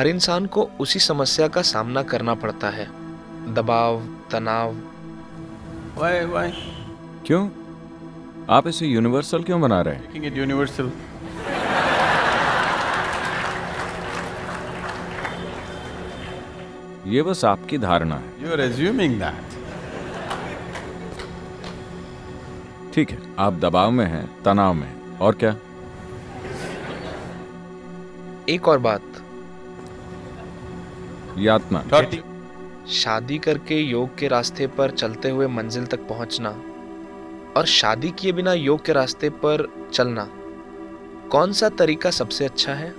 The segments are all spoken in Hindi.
हर इंसान को उसी समस्या का सामना करना पड़ता है, दबाव, तनाव। Why क्यों? आप इसे यूनिवर्सल क्यों बना रहे हैं? making it universal? ये बस आपकी धारणा है। You are assuming that. ठीक है, आप दबाव में हैं, तनाव में हैं, और क्या? एक और बात, यातना। शादी करके योग के रास्ते पर चलते हुए मंजिल तक पहुंचना और शादी किए बिना योग के रास्ते पर चलना, कौन सा तरीका सबसे अच्छा है?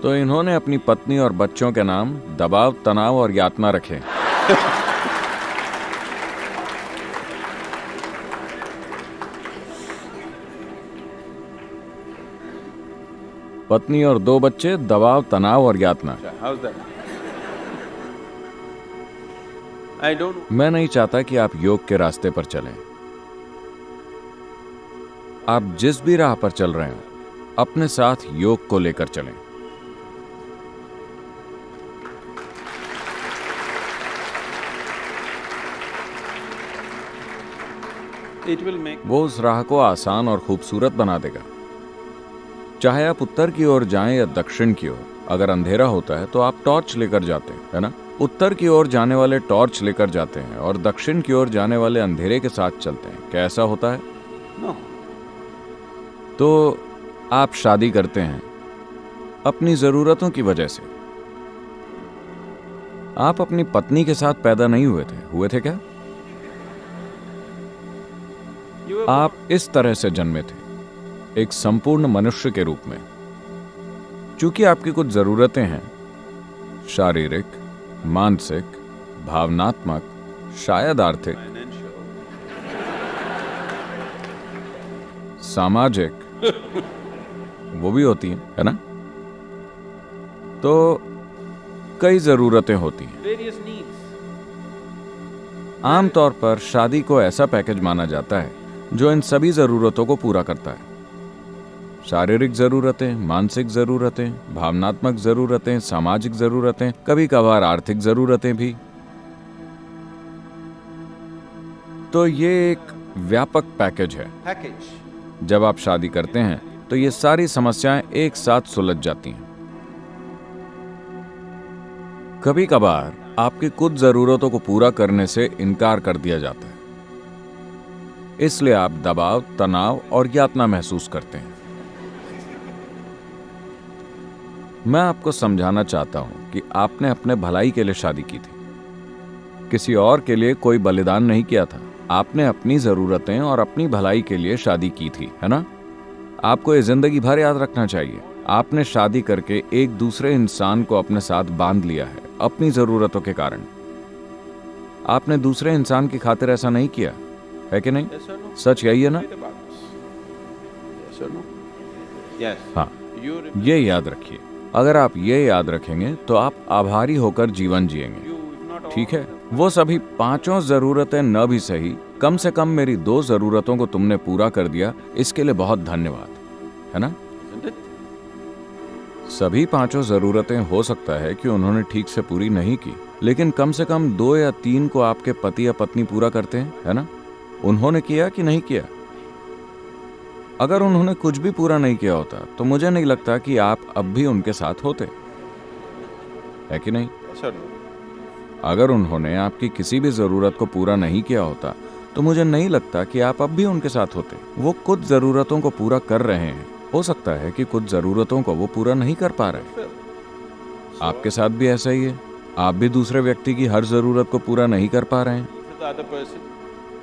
तो इन्होंने अपनी पत्नी और बच्चों के नाम दबाव, तनाव और यातना रखे। पत्नी और 2 बच्चे, दबाव, तनाव और यातना। How's that? I don't. मैं नहीं चाहता कि आप योग के रास्ते पर चलें। आप जिस भी राह पर चल रहे हो, अपने साथ योग को लेकर चलें। It will make. वो उस राह को आसान और खूबसूरत बना देगा। चाहे आप उत्तर की ओर जाएं या दक्षिण की ओर, अगर अंधेरा होता है तो आप टॉर्च लेकर जाते हैं, है ना? उत्तर की ओर जाने वाले टॉर्च लेकर जाते हैं और दक्षिण की ओर जाने वाले अंधेरे के साथ चलते हैं। क्या ऐसा होता है? No. तो आप शादी करते हैं अपनी जरूरतों की वजह से। आप अपनी पत्नी के साथ पैदा नहीं हुए थे क्या? You were आप इस तरह से जन्मे थे, एक संपूर्ण मनुष्य के रूप में। चूंकि आपकी कुछ जरूरतें हैं, शारीरिक, मानसिक, भावनात्मक, शायद आर्थिक, financial. सामाजिक, वो भी होती हैं, है ना? तो कई जरूरतें होती हैं। Various needs. आमतौर पर शादी को ऐसा पैकेज माना जाता है जो इन सभी जरूरतों को पूरा करता है। शारीरिक जरूरतें, मानसिक जरूरतें, भावनात्मक जरूरतें, सामाजिक जरूरतें, कभी कभार आर्थिक जरूरतें भी। तो ये एक व्यापक पैकेज है। Package. जब आप शादी करते हैं तो ये सारी समस्याएं एक साथ सुलझ जाती हैं। कभी कभार आपकी कुछ जरूरतों को पूरा करने से इनकार कर दिया जाता है, इसलिए आप दबाव, तनाव और यातना महसूस करते हैं। मैं आपको समझाना चाहता हूं कि आपने अपने भलाई के लिए शादी की थी, किसी और के लिए कोई बलिदान नहीं किया था। आपने अपनी जरूरतें और अपनी भलाई के लिए शादी की थी, है ना? आपको ये जिंदगी भर याद रखना चाहिए। आपने शादी करके एक दूसरे इंसान को अपने साथ बांध लिया है अपनी जरूरतों के कारण। आपने दूसरे इंसान की खातिर ऐसा नहीं किया, है कि नहीं? Yes or no? सच यही है ना? Read about this. Yes or no? Yes. हाँ, You remember. ये याद रखिए। अगर आप ये याद रखेंगे तो आप आभारी होकर जीवन जिएंगे। You, if not all. ठीक है, वो सभी 5 जरूरतें न भी सही, कम से कम मेरी 2 जरूरतों को तुमने पूरा कर दिया, इसके लिए बहुत धन्यवाद, है ना? Isn't it? सभी 5 जरूरतें हो सकता है कि उन्होंने ठीक से पूरी नहीं की, लेकिन कम से कम 2 या 3 को आपके पति या पत्नी पूरा करते हैं, है ना? उन्होंने किया कि नहीं किया? अगर उन्होंने कुछ भी पूरा नहीं किया होता तो मुझे नहीं लगता कि आप अब भी उनके साथ होते, है कि नहीं? Yes or no? अगर उन्होंने आपकी किसी भी जरूरत को पूरा नहीं किया होता तो मुझे नहीं लगता कि आप अब भी उनके साथ होते। वो कुछ जरूरतों को पूरा कर रहे हैं, हो सकता है कि कुछ जरूरतों को वो पूरा नहीं कर पा रहे। Well, आपके साथ भी ऐसा ही है। आप भी दूसरे व्यक्ति की हर जरूरत को पूरा नहीं कर पा रहे हैं। for the other person.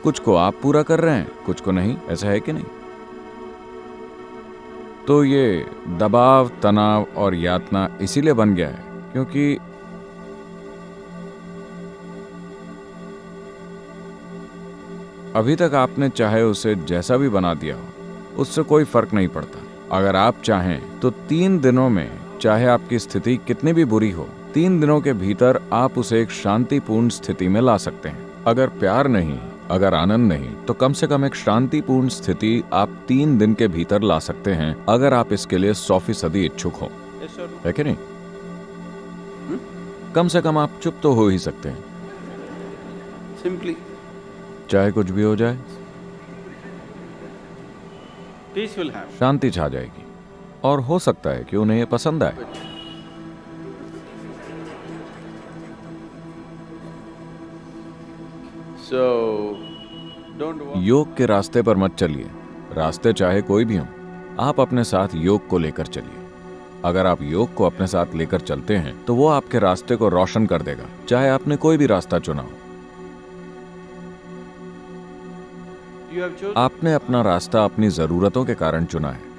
कुछ को आप पूरा कर रहे हैं, कुछ को नहीं। ऐसा है कि नहीं? तो ये दबाव, तनाव और यातना इसीलिए बन गया है क्योंकि अभी तक आपने चाहे उसे जैसा भी बना दिया हो, उससे कोई फर्क नहीं पड़ता। अगर आप चाहें तो 3 दिनों में, चाहे आपकी स्थिति कितनी भी बुरी हो, 3 दिनों के भीतर आप उसे एक शांतिपूर्ण स्थिति में ला सकते हैं। अगर प्यार नहीं, अगर आनंद नहीं, तो कम से कम एक शांतिपूर्ण स्थिति आप 3 दिन के भीतर ला सकते हैं, अगर आप इसके लिए 100% इच्छुक हो, Yes or no? है कि नहीं? कम से कम आप चुप तो हो ही सकते हैं, Simply, चाहे कुछ भी हो जाए, peace will happen. शांति छा जाएगी। और हो सकता है कि उन्हें ये पसंद आए। So, don't walk. योग के रास्ते पर मत चलिए, रास्ते चाहे कोई भी हो, आप अपने साथ योग को लेकर चलिए। अगर आप योग को अपने साथ लेकर चलते हैं तो वो आपके रास्ते को रोशन कर देगा, चाहे आपने कोई भी रास्ता चुना हो। You have chosen. आपने अपना रास्ता अपनी जरूरतों के कारण चुना है।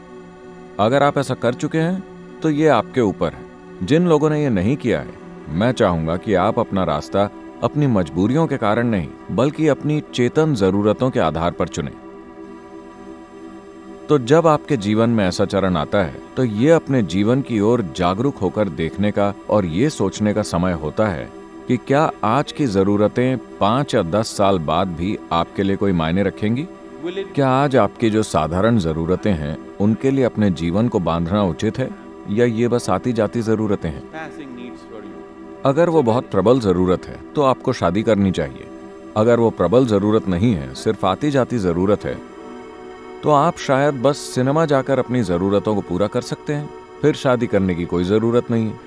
अगर आप ऐसा कर चुके हैं तो ये आपके ऊपर है। जिन लोगों ने ये नहीं किया है, मैं चाहूंगा कि आप अपना रास्ता अपनी मजबूरियों के कारण नहीं, बल्कि अपनी चेतन जरूरतों के आधार पर चुनें। तो जब आपके जीवन में ऐसा चरण आता है तो ये अपने जीवन की ओर जागरूक होकर देखने का और ये सोचने का समय होता है कि क्या आज की जरूरतें 5 या 10 साल बाद भी आपके लिए कोई मायने रखेंगी? Will it क्या आज आपकी जो साधारण जरूरतें हैं उनके लिए अपने जीवन को बांधना उचित है, या ये बस आती जाती जरूरतें हैं? passing needs for you? अगर वो बहुत प्रबल जरूरत है तो आपको शादी करनी चाहिए। अगर वो प्रबल जरूरत नहीं है, सिर्फ आती जाती जरूरत है, तो आप शायद बस सिनेमा जाकर अपनी जरूरतों को पूरा कर सकते हैं, फिर शादी करने की कोई जरूरत नहीं है।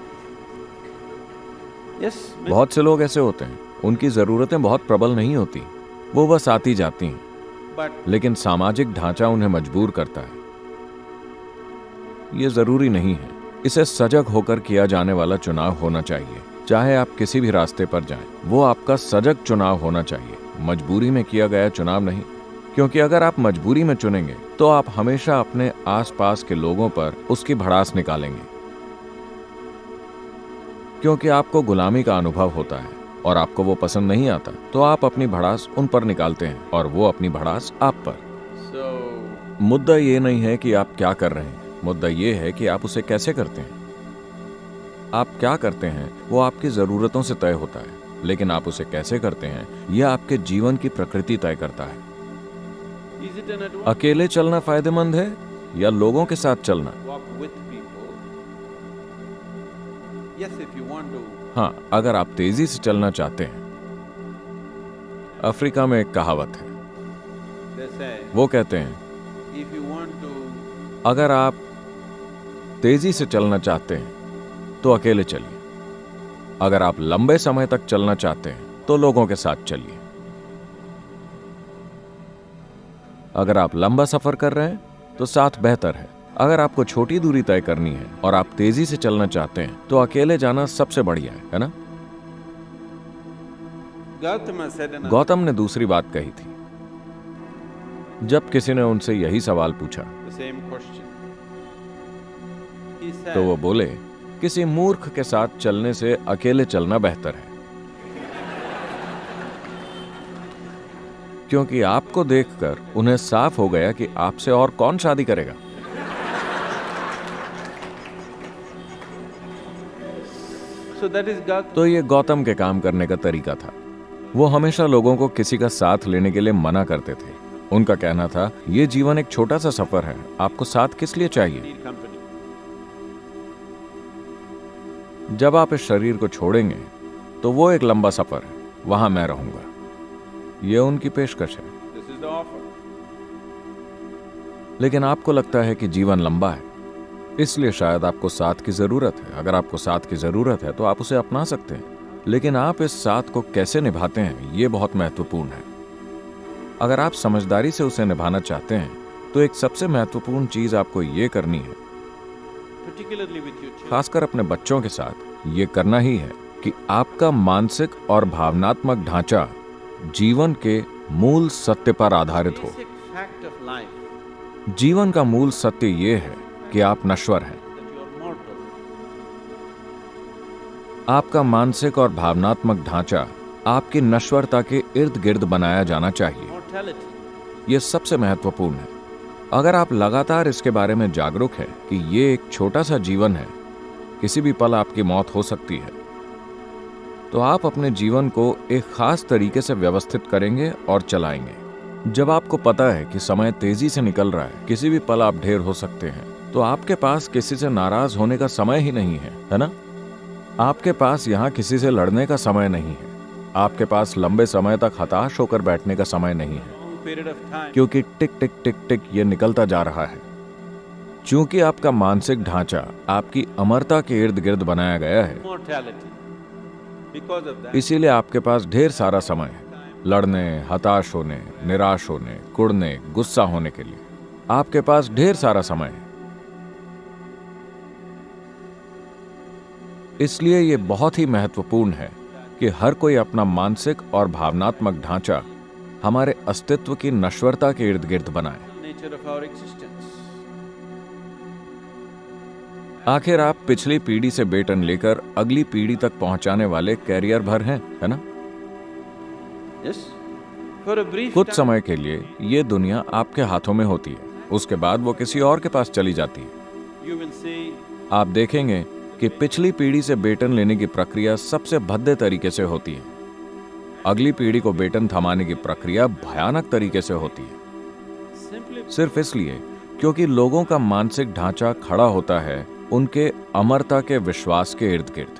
Yes. बहुत से लोग ऐसे होते हैं, उनकी जरूरतें बहुत प्रबल नहीं होती, वो बस आती जाती हैं, But लेकिन सामाजिक ढांचा उन्हें मजबूर करता है। ये जरूरी नहीं है। इसे सजग होकर किया जाने वाला चुनाव होना चाहिए। चाहे आप किसी भी रास्ते पर जाएं, वो आपका सजग चुनाव होना चाहिए, मजबूरी में किया गया चुनाव नहीं। क्योंकि अगर आप मजबूरी में चुनेंगे तो आप हमेशा अपने आसपास के लोगों पर उसकी भड़ास निकालेंगे, क्योंकि आपको गुलामी का अनुभव होता है और आपको वो पसंद नहीं आता, तो आप अपनी भड़ास उन पर निकालते हैं और वो अपनी भड़ास आप पर। so मुद्दा ये नहीं है कि आप क्या कर रहे हैं, मुद्दा ये है कि आप उसे कैसे करते हैं। आप क्या करते हैं वो आपकी जरूरतों से तय होता है, लेकिन आप उसे कैसे करते हैं यह आपके जीवन की प्रकृति तय करता है। is it an advantage? अकेले चलना फायदेमंद है या लोगों के साथ चलना? Walk with people. Yes, if you want to. हाँ, अगर आप तेजी से चलना चाहते हैं। अफ्रीका में एक कहावत है, They say वो कहते हैं, if you want to अगर आप तेजी से चलना चाहते हैं तो अकेले चलिए, अगर आप लंबे समय तक चलना चाहते हैं तो लोगों के साथ चलिए। अगर आप लंबा सफर कर रहे हैं तो साथ बेहतर है। अगर आपको छोटी दूरी तय करनी है और आप तेजी से चलना चाहते हैं तो अकेले जाना सबसे बढ़िया है ना? Gautama said another. गौतम ने दूसरी बात कही थी, जब किसी ने उनसे यही सवाल पूछा The same question. He said. तो वो बोले, किसी मूर्ख के साथ चलने से अकेले चलना बेहतर है, क्योंकि आपको देखकर उन्हें साफ हो गया कि आपसे और कौन शादी करेगा। So that is Gautama. तो ये गौतम के काम करने का तरीका था। वो हमेशा लोगों को किसी का साथ लेने के लिए मना करते थे। उनका कहना था, ये जीवन एक छोटा सा सफर है, आपको साथ किस लिए चाहिए? Need company. जब आप इस शरीर को छोड़ेंगे तो वो एक लंबा सफर है, वहां मैं रहूंगा। ये उनकी पेशकश है। This is the offer. लेकिन आपको लगता है कि जीवन लंबा है, इसलिए शायद आपको साथ की जरूरत है। अगर आपको साथ की जरूरत है तो आप उसे अपना सकते हैं, लेकिन आप इस साथ को कैसे निभाते हैं ये बहुत महत्वपूर्ण है। अगर आप समझदारी से उसे निभाना चाहते हैं तो एक सबसे महत्वपूर्ण चीज आपको ये करनी है, Particularly with your children. खासकर अपने बच्चों के साथ ये करना ही है कि आपका मानसिक और भावनात्मक ढांचा जीवन के मूल सत्य पर आधारित हो। Basic fact of life जीवन का मूल सत्य ये है कि आप नश्वर हैं। that you are mortal. आपका मानसिक और भावनात्मक ढांचा आपकी नश्वरता के इर्द गिर्द बनाया जाना चाहिए। Mortality. यह सबसे महत्वपूर्ण है। अगर आप लगातार इसके बारे में जागरूक हैं कि ये एक छोटा सा जीवन है, किसी भी पल आपकी मौत हो सकती है, तो आप अपने जीवन को एक खास तरीके से व्यवस्थित करेंगे और चलाएंगे। जब आपको पता है कि समय तेजी से निकल रहा है, किसी भी पल आप ढेर हो सकते हैं, तो आपके पास किसी से नाराज होने का समय ही नहीं है ना? आपके पास यहाँ किसी से लड़ने का समय नहीं है। आपके पास लंबे समय तक हताश होकर बैठने का समय नहीं है, क्योंकि टिक टिक टिक टिक ये निकलता जा रहा है। चूंकि आपका मानसिक ढांचा आपकी अमरता के इर्द गिर्द बनाया गया है, इसीलिए आपके पास ढेर सारा समय है लड़ने, हताश होने, निराश होने, कुड़ने, गुस्सा होने के लिए। आपके पास ढेर सारा समय है। इसलिए ये बहुत ही महत्वपूर्ण है कि हर कोई अपना मानसिक और भावनात्मक ढांचा हमारे अस्तित्व की नश्वरता के इर्द गिर्द बनाए। आखिर आप पिछली पीढ़ी से बेटन लेकर अगली पीढ़ी तक पहुंचाने वाले कैरियर भर हैं, है ना? कुछ समय के लिए ये दुनिया आपके हाथों में होती है, उसके बाद वो किसी और के पास चली जाती है। आप देखेंगे कि पिछली पीढ़ी से बेटन लेने की प्रक्रिया सबसे भद्दे तरीके से होती है। अगली पीढ़ी को बेटन थमाने की प्रक्रिया भयानक तरीके से होती है, सिर्फ इसलिए क्योंकि लोगों का मानसिक ढांचा खड़ा होता है उनके अमरता के विश्वास के इर्द गिर्द।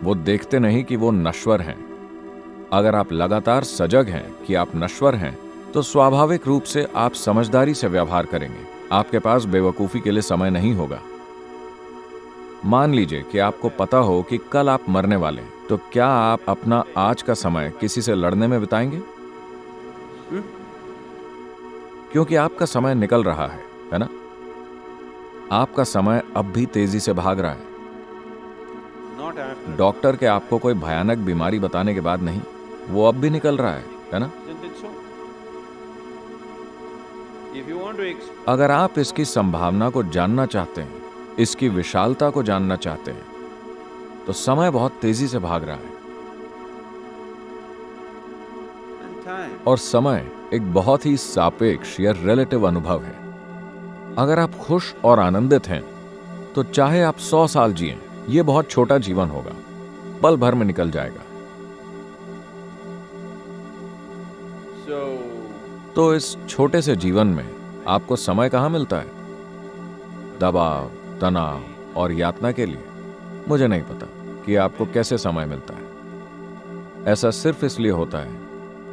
वो देखते नहीं कि वो नश्वर हैं। अगर आप लगातार सजग हैं कि आप नश्वर हैं, तो स्वाभाविक रूप से आप समझदारी से व्यवहार करेंगे। आपके पास बेवकूफी के लिए समय नहीं होगा। मान लीजिए कि आपको पता हो कि कल आप मरने वाले हैं, तो क्या आप अपना आज का समय किसी से लड़ने में बिताएंगे? क्योंकि आपका समय निकल रहा है ना? आपका समय अब भी तेजी से भाग रहा है। डॉक्टर के आपको कोई भयानक बीमारी बताने के बाद नहीं, वो अब भी निकल रहा है ना? अगर आप इसकी संभावना को जानना चाहते हैं, इसकी विशालता को जानना चाहते हैं, तो समय बहुत तेजी से भाग रहा है। और समय एक बहुत ही सापेक्ष या रिलेटिव अनुभव है। अगर आप खुश और आनंदित हैं, तो चाहे आप 100 साल जिएं, ये बहुत छोटा जीवन होगा, पल भर में निकल जाएगा। तो इस छोटे से जीवन में आपको समय कहां मिलता है? दबाव, तनाव और यातना के लिए? मुझे नहीं पता कि आपको कैसे समय मिलता है। ऐसा सिर्फ इसलिए होता है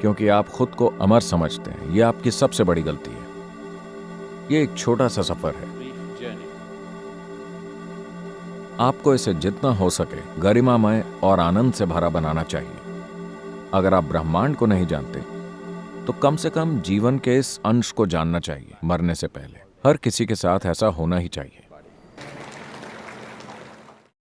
क्योंकि आप खुद को अमर समझते हैं। यह आपकी सबसे बड़ी गलती है। यह एक छोटा सा सफर है। आपको इसे जितना हो सके गरिमामय और आनंद से भरा बनाना चाहिए। अगर आप ब्रह्मांड को नहीं जानते, तो कम से कम जीवन के इस अंश को जानना चाहिए। मरने से पहले हर किसी के साथ ऐसा होना ही चाहिए।